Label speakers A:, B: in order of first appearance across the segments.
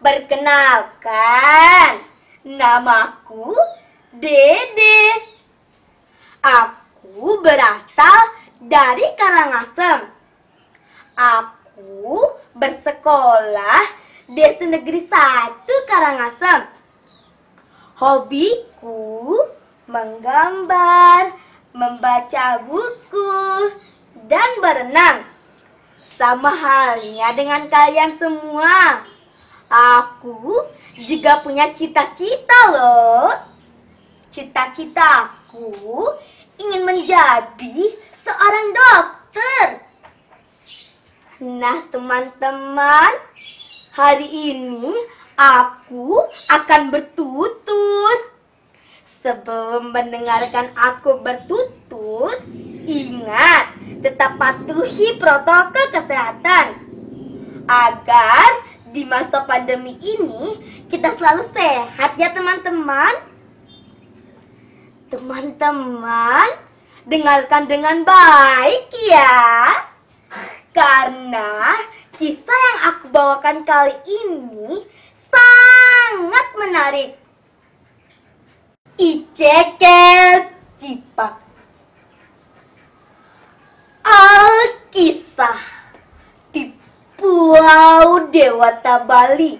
A: Perkenalkan, namaku Dede. Aku berasal dari Karangasem. Aku bersekolah di SD Negeri 1 Karangasem. Hobiku menggambar, membaca buku, dan berenang. Sama halnya dengan kalian semua. Aku juga punya cita-cita loh. Cita-citaku ingin menjadi seorang dokter. Nah teman-teman, hari ini aku akan bertutur. Sebelum mendengarkan aku bertutur, ingat tetap patuhi protokol kesehatan agar di masa pandemi ini kita selalu sehat ya teman-teman. Teman-teman, dengarkan dengan baik ya. Karena kisah yang aku bawakan kali ini sangat menarik. Icekel Cipak. Alkisah di Pulau Dewata Bali.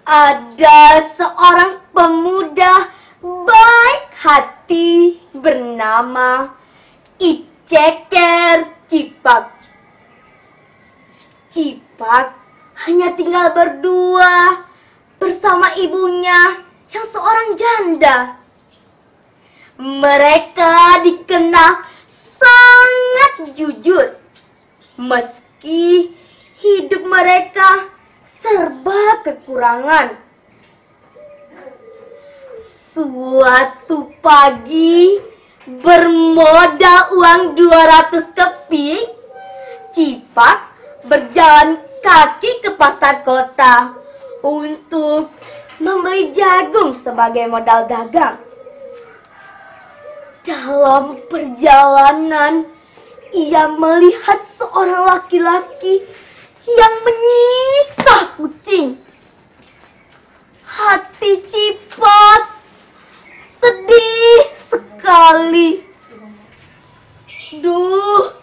A: Ada seorang pemuda baik hati bernama Iceker Cipak. Cipak hanya tinggal berdua bersama ibunya yang seorang janda. Mereka dikenal sangat jujur, meski hidup mereka serba kekurangan. Suatu pagi, bermodal uang 200 keping, Cipak berjalan kaki ke pasar kota untuk membeli jagung sebagai modal dagang. Dalam perjalanan, ia melihat seorang laki-laki yang menyiksa kucing. Hati Cipak sedih sekali. Duh,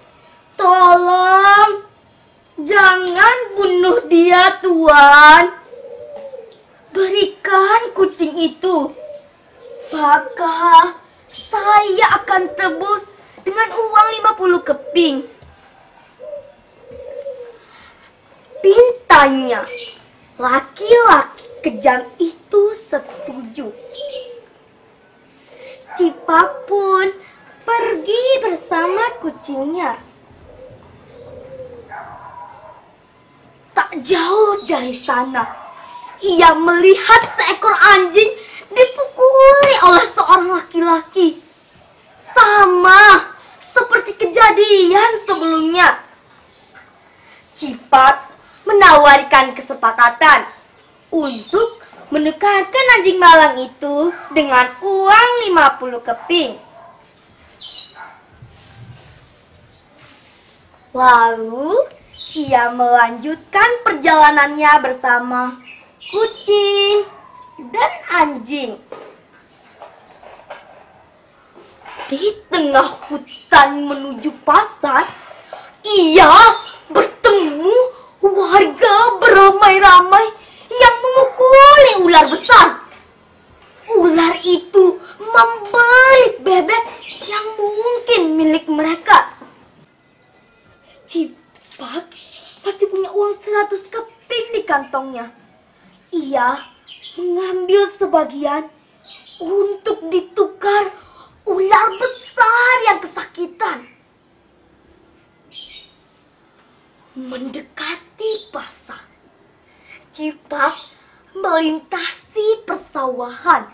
A: tolong, jangan bunuh dia, Tuan. Berikan kucing itu, maka saya akan tebus dengan uang 50 keping. Pintanya, laki-laki kejam itu setuju. Cipak pun pergi bersama kucingnya. Tak jauh dari sana, ia melihat seekor anjing dipukuli oleh seorang laki-laki. Sama seperti kejadian sebelumnya. Cipak menawarkan kesepakatan untuk menukarkan anjing malang itu dengan uang 50 keping. Lalu ia melanjutkan perjalanannya bersama kucing dan anjing. Di tengah hutan menuju pasar, ia bertemu warga beramai-ramai yang memukuli ular besar. Ular itu membelit bebek yang mungkin milik mereka. Cipak pasti punya uang 100 keping di kantongnya. Ia mengambil sebagian untuk ditukar ular besar yang kesakitan. Mendekati pasar, Cipak melintasi persawahan.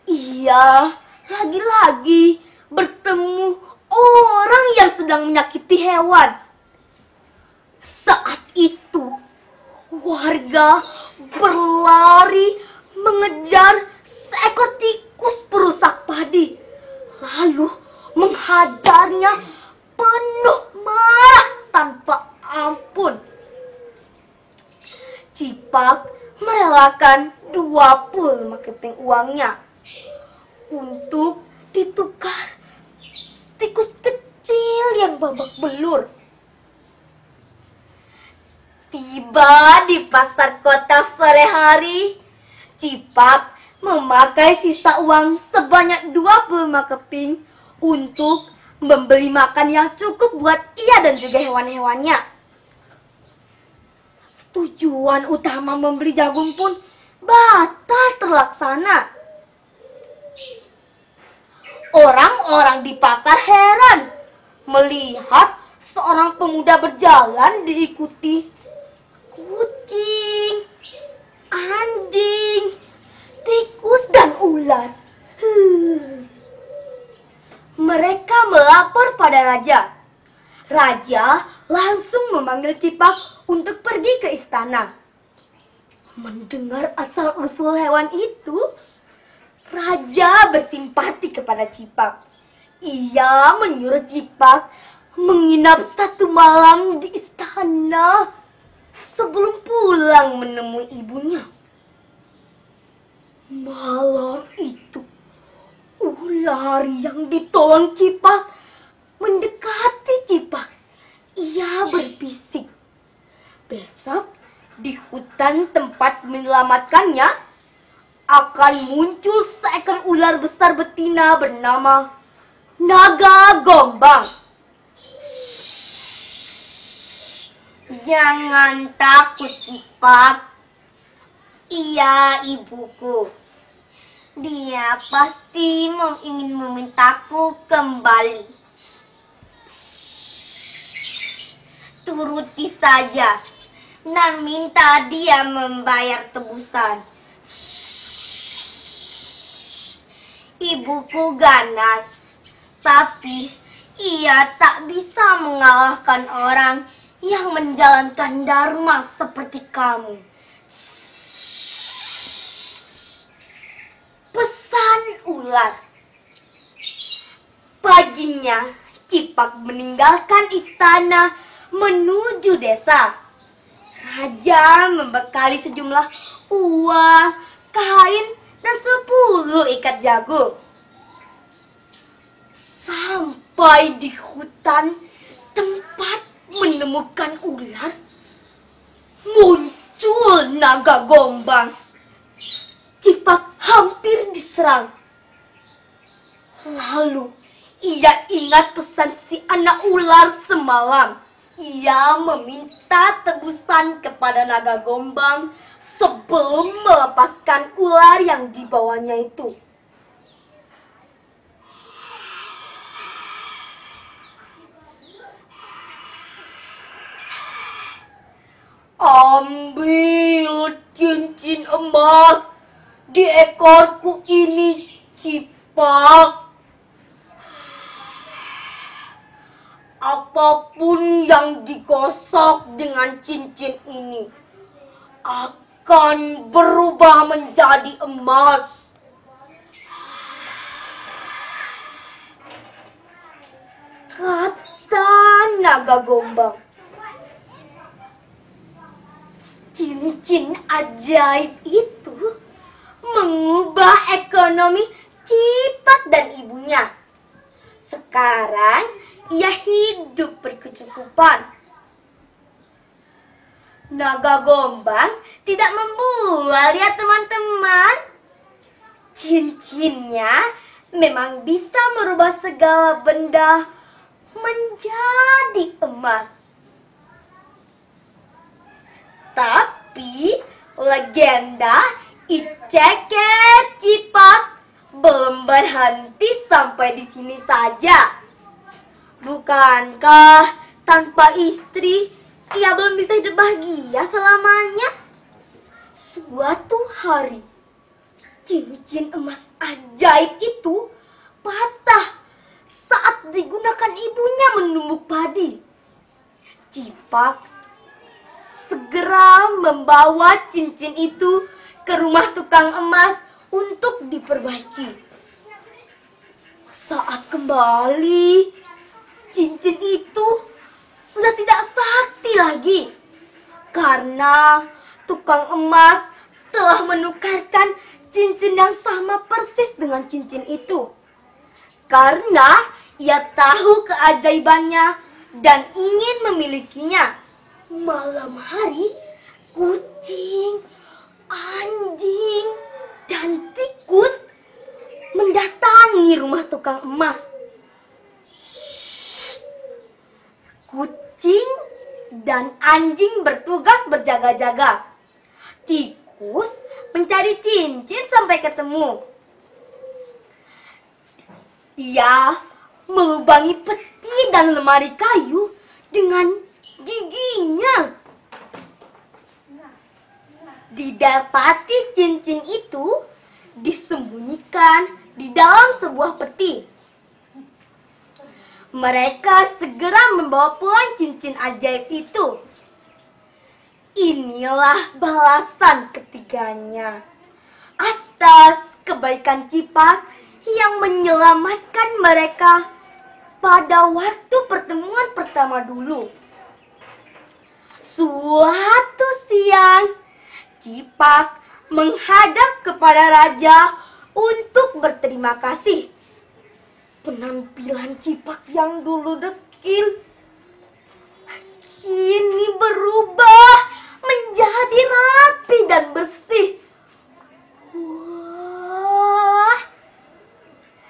A: Ia lagi-lagi bertemu orang yang sedang menyakiti hewan. Saat itu, warga berlari mengejar seekor tikus perusak padi, lalu menghajarnya penuh marah tanpa ampun. Cipak merelakan 25 keping uangnya untuk ditukar tikus kecil yang babak belur. Tiba di pasar kota sore hari, Cipak memakai sisa uang sebanyak 25 keping untuk membeli makan yang cukup buat ia dan juga hewan-hewannya. Tujuan utama membeli jagung pun batal terlaksana. Orang-orang di pasar heran melihat seorang pemuda berjalan diikuti kucing, anjing, tikus, dan ular. Mereka melapor pada raja. Raja langsung memanggil Cipak untuk pergi ke istana. Mendengar asal-usul hewan itu, raja bersimpati kepada Cipak. Ia menyuruh Cipak menginap 1 malam di istana sebelum pulang menemui ibunya. Malam itu, ular yang ditolong Cipak mendekati Cipak. Ia berbisik, besok di hutan tempat menyelamatkannya akan muncul seekor ular besar betina bernama Naga Gombang. Jangan takut, Cipak. Ia ibuku. Dia pasti ingin memintaku kembali. Turuti saja dan minta dia membayar tebusan. Ibuku ganas, tapi ia tak bisa mengalahkan orang yang menjalankan dharma seperti kamu. Pesan ular. Paginya, Cipak meninggalkan istana menuju desa. Raja membekali sejumlah uang, kain, dan 10 ikat jagung. Sampai di hutan tempat menemukan ular, muncul Naga Gombang. Cipak hampir diserang. Lalu ia ingat pesan si anak ular semalam. Ia meminta tebusan kepada Naga Gombang sebelum melepaskan ular yang dibawanya itu. Ambil cincin emas di ekorku ini, Cipak. Apapun yang digosok dengan cincin ini akan berubah menjadi emas. Kata Naga Gombang. Cincin ajaib itu mengubah ekonomi Cipak dan ibunya. Sekarang ia hidup berkecukupan. Naga Gombang tidak membual ya teman-teman. Cincinnya memang bisa merubah segala benda menjadi emas. Tapi legenda Iceket Cipak belum berhenti sampai di sini saja. Bukankah tanpa istri ia belum bisa hidup bahagia selamanya? Suatu hari, cincin emas ajaib itu patah saat digunakan ibunya menumbuk padi. Cipak segera membawa cincin itu ke rumah tukang emas untuk diperbaiki. Saat kembali, cincin itu sudah tidak sakti lagi karena tukang emas telah menukarkan cincin yang sama persis dengan cincin itu. Karena ia tahu keajaibannya dan ingin memilikinya. Malam hari, kucing, anjing, dan tikus mendatangi rumah tukang emas. Kucing dan anjing bertugas berjaga-jaga. Tikus mencari cincin sampai ketemu. Ia melubangi peti dan lemari kayu dengan giginya. Didapati cincin itu disembunyikan di dalam sebuah peti. Mereka segera membawa pulang cincin ajaib itu. Inilah balasan ketiganya atas kebaikan Cipak yang menyelamatkan mereka pada waktu pertemuan pertama dulu. Suatu siang, Cipak menghadap kepada raja untuk berterima kasih. Penampilan Cipak yang dulu dekil kini berubah menjadi rapi dan bersih. Wah,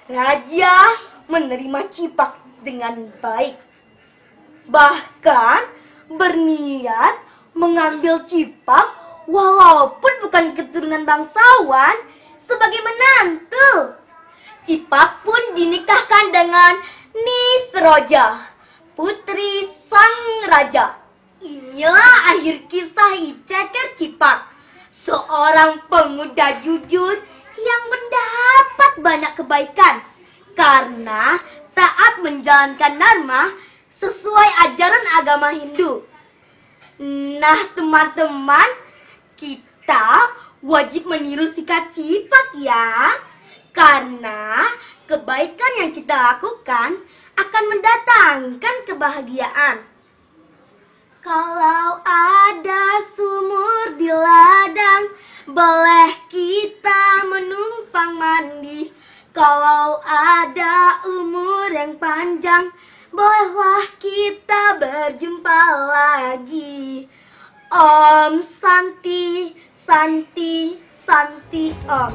A: raja menerima Cipak dengan baik. Bahkan berniat mengambil Cipak walaupun bukan keturunan bangsawan sebagai menantu. Cipak pun dinikahkan dengan Nisroja, putri sang raja. Inilah akhir kisah Iceker Cipak, seorang pemuda jujur yang mendapat banyak kebaikan karena taat menjalankan dharma sesuai ajaran agama Hindu. Nah teman-teman, kita wajib meniru sikap Cipak ya. Karena kebaikan yang kita lakukan akan mendatangkan kebahagiaan. Kalau ada sumur di ladang, boleh kita menumpang mandi. Kalau ada umur yang panjang, bolehlah kita berjumpa lagi. Om Santi, Santi, Santi Om.